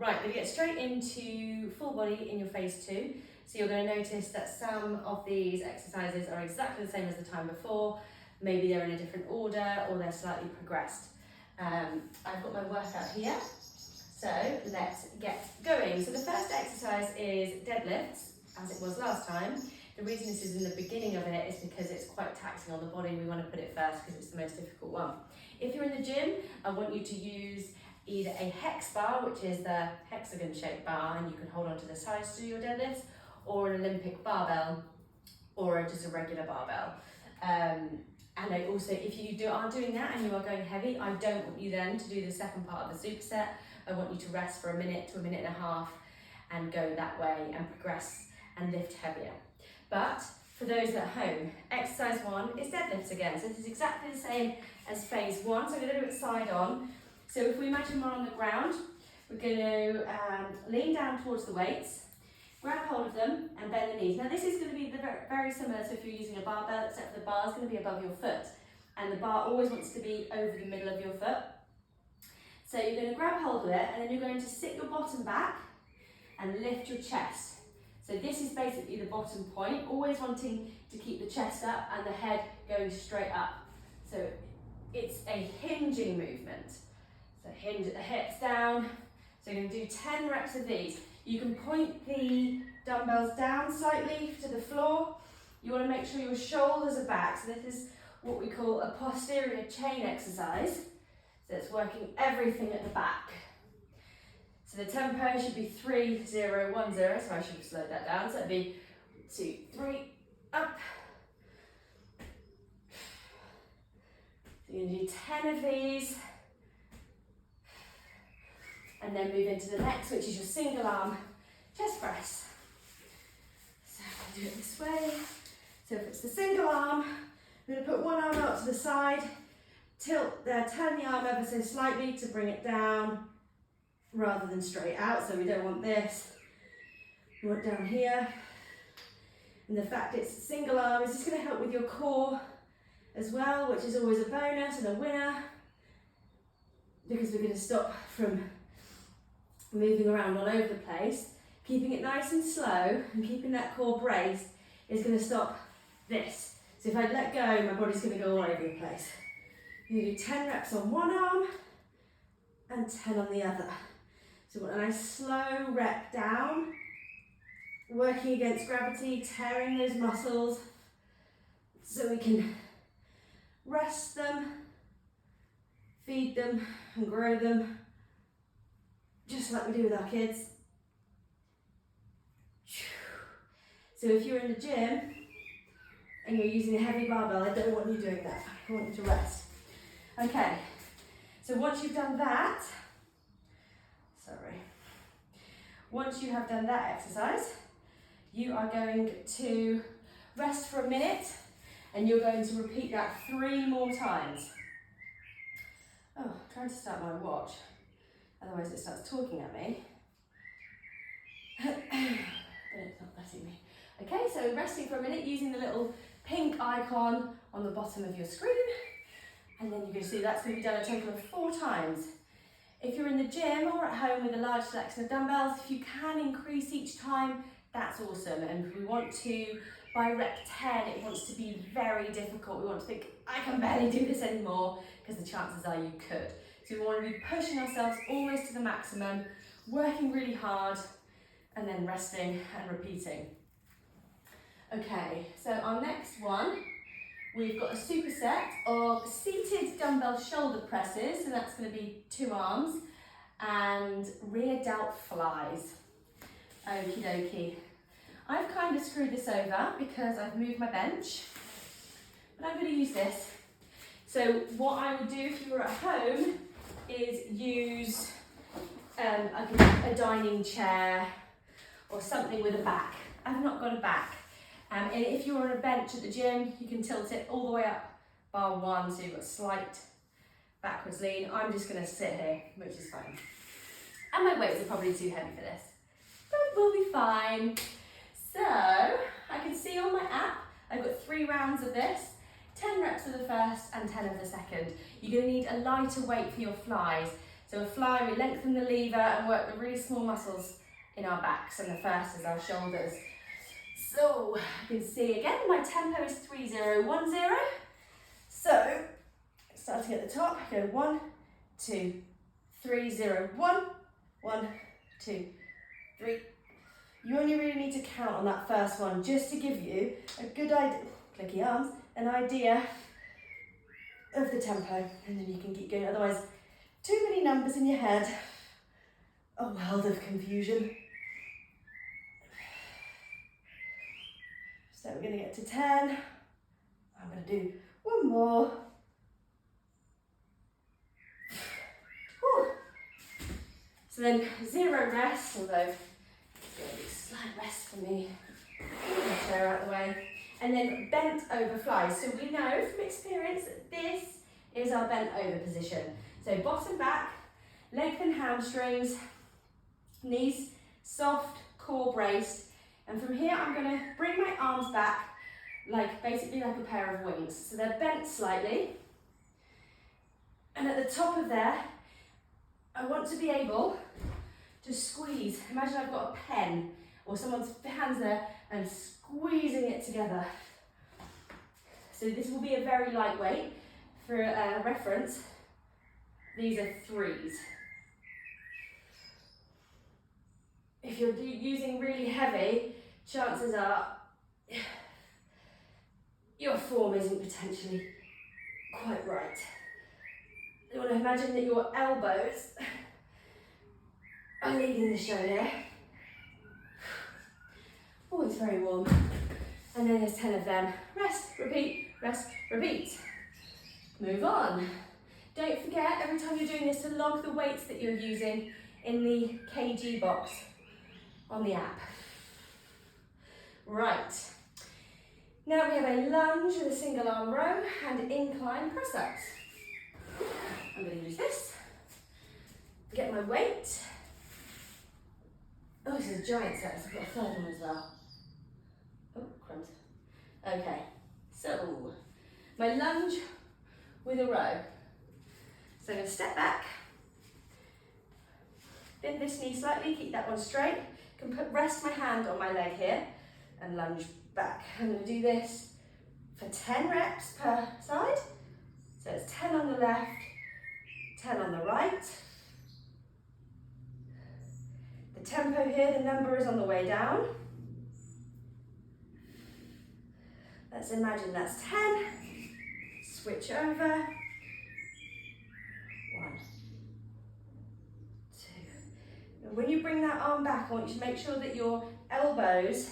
Right, we're going to get straight into full body in your phase 2. So you're going to notice that some of these exercises are exactly the same as the time before. Maybe they're in a different order or they're slightly progressed. I've got my workout here, so let's get going. So the first exercise is deadlifts, as it was last time. The reason this is in the beginning of it is because it's quite taxing on the body. We want to put it first because it's the most difficult one. If you're in the gym, I want you to use either a hex bar, which is the hexagon shaped bar, and you can hold on to the sides to do your deadlifts, or an Olympic barbell, or just a regular barbell. And I also, if you are doing that and you are going heavy, I don't want you then to do the second part of the superset. I want you to rest for a minute to a minute and a half and go that way and progress and lift heavier. But for those at home, exercise 1 is deadlifts again. So this is exactly the same as phase 1. So we're going to do it side on. So if we imagine we're on the ground, we're going to lean down towards the weights, grab hold of them and bend the knees. Now this is going to be very similar to if you're using a barbell, except for the bar is going to be above your foot. And the bar always wants to be over the middle of your foot. So you're going to grab hold of it and then you're going to sit your bottom back and lift your chest. So this is basically the bottom point, always wanting to keep the chest up and the head going straight up. So it's a hinging movement. So hinge at the hips down. So you're going to do 10 reps of these. You can point the dumbbells down slightly to the floor. You want to make sure your shoulders are back. So this is what we call a posterior chain exercise. So it's working everything at the back. So the tempo should be 3, 0, 1, 0. So I should have slowed that down. So it'd be 2, 3, up. So you're going to do 10 of these. And then move into the next, which is your single arm chest press. So I'll do it this way. So if it's the single arm, I'm going to put one arm out to the side, turn the arm ever so slightly to bring it down rather than straight out. So we don't want this. We want down here. And the fact it's single arm is just going to help with your core as well, which is always a bonus and a winner, because we're going to stop from moving around all over the place. Keeping it nice and slow and keeping that core braced is going to stop this. So if I let go, my body's going to go all over the place. You do 10 reps on one arm and 10 on the other. So we want a nice slow rep down, working against gravity, tearing those muscles so we can rest them, feed them and grow them, just like we do with our kids. So if you're in the gym and you're using a heavy barbell, I don't want you doing that. I want you to rest. Okay, so once you've done that, once you have done that exercise, you are going to rest for a minute and you're going to repeat that 3 more times. Oh, I'm trying to start my watch. Otherwise it starts talking at me. But it's not letting me. Okay, so resting for a minute using the little pink icon on the bottom of your screen. And then you're going to see that's going to be done a total of 4 times. If you're in the gym or at home with a large selection of dumbbells, if you can increase each time, that's awesome. And if we want to, by rep 10, it wants to be very difficult. We want to think, I can barely do this anymore, because the chances are you could. So we want to be pushing ourselves always to the maximum, working really hard, and then resting and repeating. Okay, so our next one, we've got a superset of seated dumbbell shoulder presses, so that's going to be 2 arms, and rear delt flies. Okie dokie. I've kind of screwed this over because I've moved my bench, but I'm going to use this. So what I would do if you were at home is use a dining chair or something with a back. I've not got a back. And if you're on a bench at the gym, you can tilt it all the way up bar 1, so you've got a slight backwards lean. I'm just going to sit here, which is fine. And my weights are probably too heavy for this, but we'll be fine. So I can see on my app, I've got 3 rounds of this, 10 reps of the first and 10 of the second. You're going to need a lighter weight for your flies. So So a fly, we lengthen the lever and work the really small muscles in our backs, and the first is our shoulders. So you can see again, my tempo is 3010. So starting at the top, go 1, 2, 3, 0, 1, 1, 2, 3. You only really need to count on that first one just to give you a good idea, clicky arms, an idea of the tempo, and then you can keep going. Otherwise, too many numbers in your head, a world of confusion. So we're going to get to 10. I'm going to do one more. Whew. So then 0 rest, although it's going to be a slight rest for me. Get my chair out of the way. And then bent over flies. So we know from experience that this is our bent over position. So bottom back, lengthen hamstrings, knees soft, core braced. And from here I'm going to bring my arms back basically like a pair of wings. So they're bent slightly. And at the top of there, I want to be able to squeeze. Imagine I've got a pen or someone's hands there and squeezing it together. So this will be a very lightweight. For reference, these are 3s. If you're using really heavy, chances are your form isn't potentially quite right. You want to imagine that your elbows are leading the show here. Oh, it's very warm. And then there's 10 of them. Rest, repeat, rest, repeat. Move on. Don't forget, every time you're doing this, to log the weights that you're using in the kg box on the app. Right. Now we have a lunge with a single arm row and incline press-ups. I'm going to use this. Get my weight. Oh, this is a giant set, so I've got a third one as well. Oh, crumbs. Okay, so my lunge with a row. So I'm going to step back, bend this knee slightly, keep that one straight. Rest my hand on my leg here and lunge back. I'm going to do this for 10 reps per side. So it's 10 on the left, 10 on the right. The tempo here, the number is on the way down. Let's imagine that's 10. Switch over. 1, 2. And when you bring that arm back, I want you to make sure that your elbows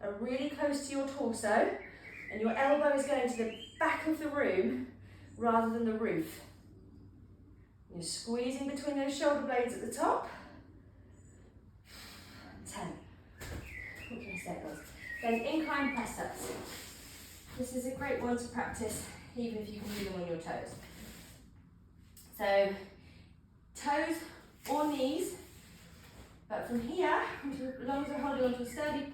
are really close to your torso and your elbow is going to the back of the room rather than the roof. You're squeezing between those shoulder blades at the top. 10. What can I say it was? Then incline press-ups. This is a great one to practice even if you can do them on your toes. So, toes or knees, but from here, as long as you're holding onto a sturdy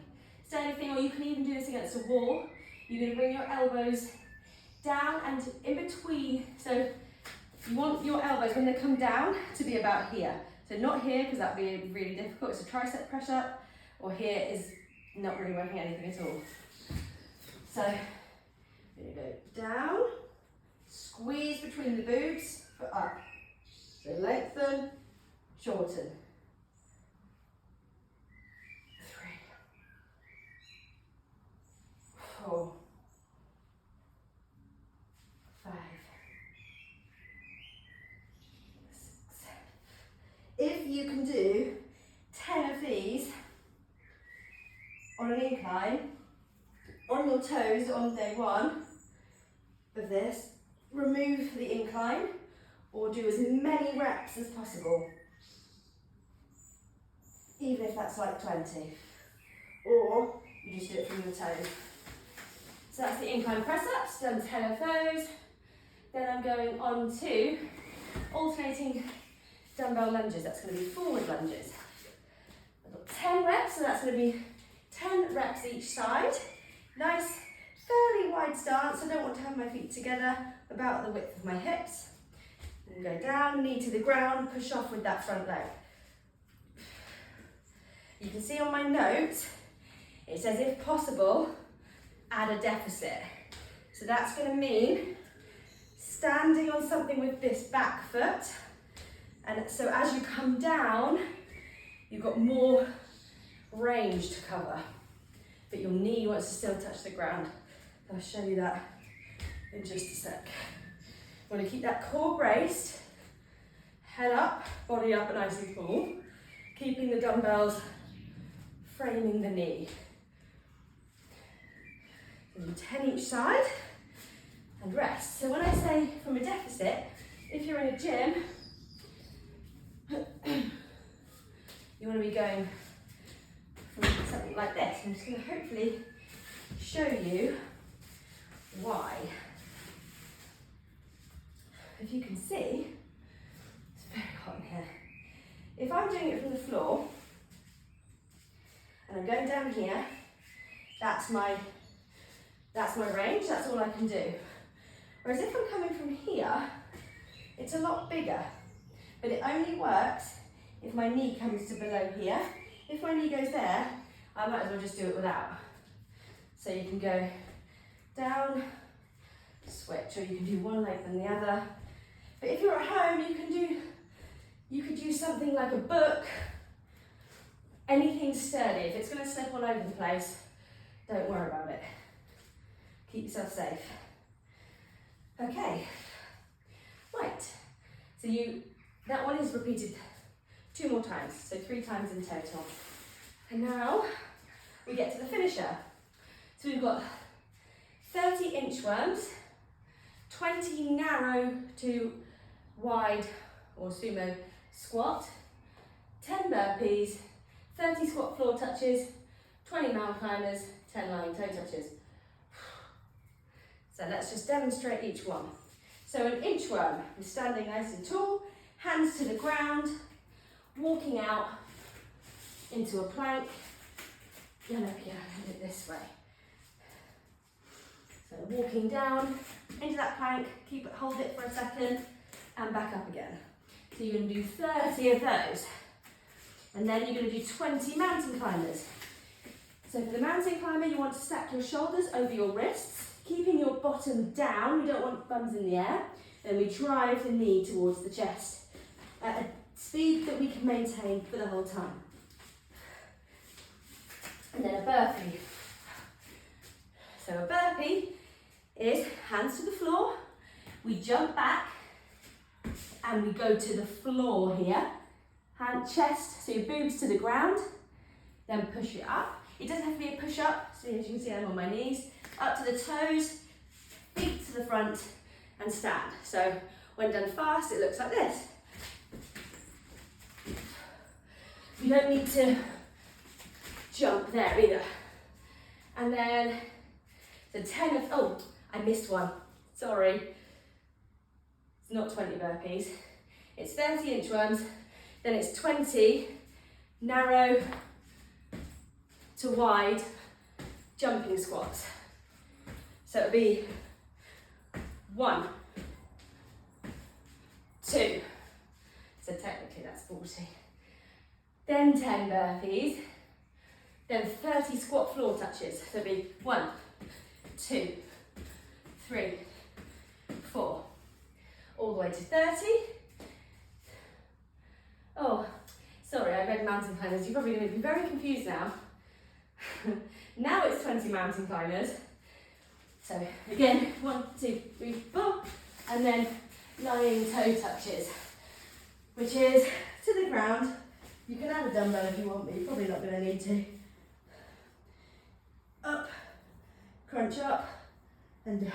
thing, or you can even do this against a wall, you're going to bring your elbows down and in between. So you want your elbows, when they come down, to be about here. So not here, because that would be really difficult. It's a tricep press up, or here is not really working anything at all. So I'm going to go down, squeeze between the boobs for up. So lengthen, shorten. 3, 4, 5, 6. If you can do 10 of these on an incline, on your toes on day 1 of this, remove the incline or do as many reps as possible, even if that's like 20, or you just do it from your toes. So that's the incline press-ups, done 10 of those. Then I'm going on to alternating dumbbell lunges. That's going to be forward lunges. I've got 10 reps, so that's going to be 10 reps each side. Nice, fairly wide stance. I don't want to have my feet together, about the width of my hips. And go down, knee to the ground, push off with that front leg. You can see on my notes, it says if possible, add a deficit. So that's going to mean standing on something with this back foot. And so as you come down, you've got more range to cover. But your knee wants to still touch the ground. I'll show you that in just a sec. You want to keep that core braced, head up, body up and nice and full, keeping the dumbbells framing the knee. So do 10 each side and rest. So when I say from a deficit, if you're in a gym, you want to be going from something like this. I'm just going to hopefully show you why. If you can see, it's very hot in here. If I'm doing it from the floor, and I'm going down here, that's my range, that's all I can do. Whereas if I'm coming from here, it's a lot bigger, but it only works if my knee comes to below here. If my knee goes there, I might as well just do it without. So you can go down, switch, or you can do one leg than the other. But if you're at home, you could use something like a book, anything sturdy. If it's going to slip all over the place, don't worry about it. Keep yourself safe. Okay, right. So that one is repeated 2 more times, so 3 times in total. And now we get to the finisher. So we've got 30 inchworms, 20 narrow to wide or sumo squat, 10 burpees, 30 squat floor touches, 20 mountain climbers, 10 lying toe touches. So let's just demonstrate each one. So an inchworm is standing nice and tall, hands to the ground, walking out into a plank. And up here, and it this way. So walking down into that plank, hold it for a second, and back up again. So you're going to do 30 of those. And then you're going to do 20 mountain climbers. So for the mountain climber, you want to stack your shoulders over your wrists, keeping your bottom down. You don't want thumbs in the air. Then we drive the knee towards the chest at a speed that we can maintain for the whole time. And then a burpee. So a burpee is hands to the floor, we jump back, and we go to the floor here. Hand, chest, so your boobs to the ground, then push it up. It doesn't have to be a push up, so as you can see I'm on my knees. Up to the toes, feet to the front, and stand. So when done fast, it looks like this. You don't need to jump there either. And then the 10 of, oh, I missed one, sorry. It's not 20 burpees. It's 30 inchworms, then it's 20 narrow to wide jumping squats. So it'll be 1, 2, so technically that's 40. Then 10 burpees, then 30 squat floor touches. So it'll be 1, 2, 3, 4, all the way to 30. Oh, sorry, I read mountain climbers. You're probably going to be very confused now. Now it's 20 mountain climbers. So again, 1, 2, 3, 4, and then lying toe touches, which is to the ground. You can add a dumbbell if you want, but you're probably not going to need to. Up, crunch up, and down,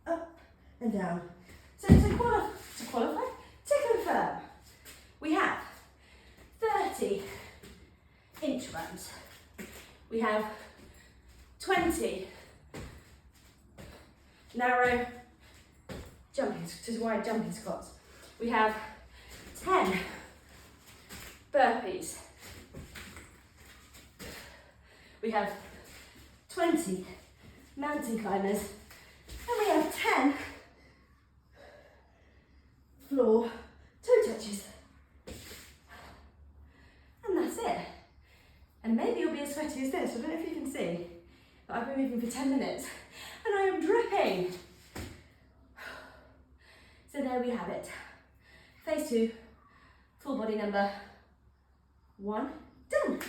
up and down. So to qualify, to confirm, we have 30 inchworms. We have 20 narrow to wide jumping squats. We have 10 burpees. We have 20 mountain climbers. And we have 10 floor, toe touches. And that's it. And maybe you'll be as sweaty as this. I don't know if you can see, but I've been moving for 10 minutes and I am dripping. So there we have it. Phase 2, full body number 1, done.